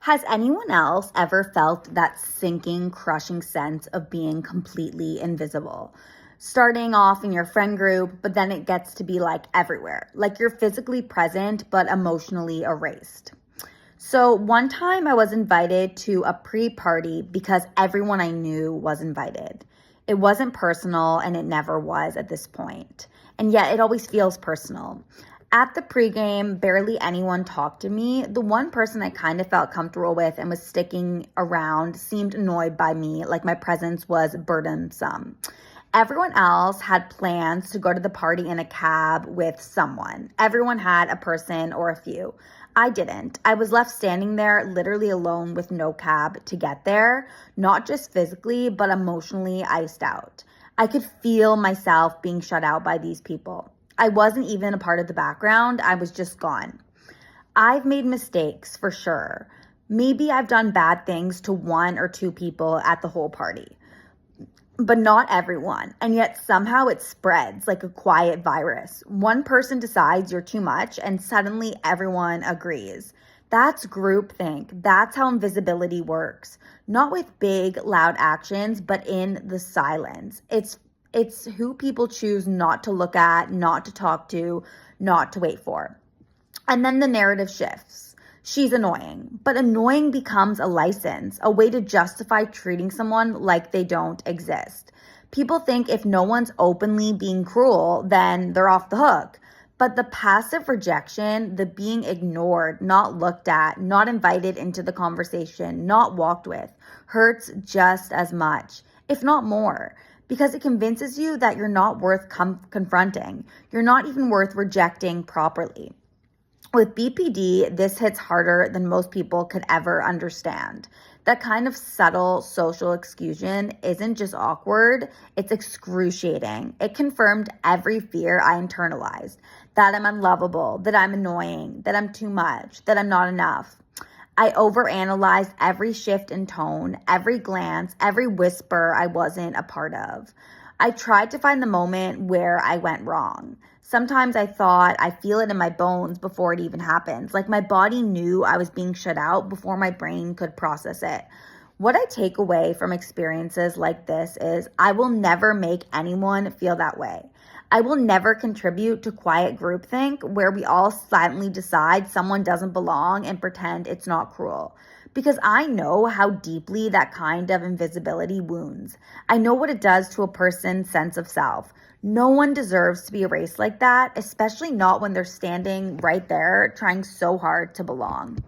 Has anyone else ever felt that sinking, crushing sense of being completely invisible? Starting off in your friend group, but then it gets to be like everywhere. Like you're physically present, but emotionally erased. So one time I was invited to a pre-party because everyone I knew was invited. It wasn't personal and it never was at this point. And yet it always feels personal. At the pregame, barely anyone talked to me. The one person I kind of felt comfortable with and was sticking around seemed annoyed by me, like my presence was burdensome. Everyone else had plans to go to the party in a cab with someone. Everyone had a person or a few. I didn't. I was left standing there literally alone with no cab to get there, not just physically, but emotionally iced out. I could feel myself being shut out by these people. I wasn't even a part of the background. I was just gone. I've made mistakes for sure. Maybe I've done bad things to one or two people at the whole party, but not everyone. And yet somehow it spreads like a quiet virus. One person decides you're too much and suddenly everyone agrees. That's groupthink. That's how invisibility works. Not with big, loud actions, but in the silence. It's who people choose not to look at, not to talk to, not to wait for. And then the narrative shifts. She's annoying, but annoying becomes a license, a way to justify treating someone like they don't exist. People think if no one's openly being cruel, then they're off the hook. But the passive rejection, the being ignored, not looked at, not invited into the conversation, not walked with, hurts just as much, if not more, because it convinces you that you're not worth confronting. You're not even worth rejecting properly. With BPD, this hits harder than most people could ever understand. That kind of subtle social exclusion isn't just awkward, it's excruciating. It confirmed every fear I internalized, that I'm unlovable, that I'm annoying, that I'm too much, that I'm not enough. I overanalyzed every shift in tone, every glance, every whisper I wasn't a part of. I tried to find the moment where I went wrong. Sometimes I thought I feel it in my bones before it even happens. Like my body knew I was being shut out before my brain could process it. What I take away from experiences like this is I will never make anyone feel that way. I will never contribute to quiet groupthink where we all silently decide someone doesn't belong and pretend it's not cruel. Because I know how deeply that kind of invisibility wounds. I know what it does to a person's sense of self. No one deserves to be erased like that, especially not when they're standing right there trying so hard to belong.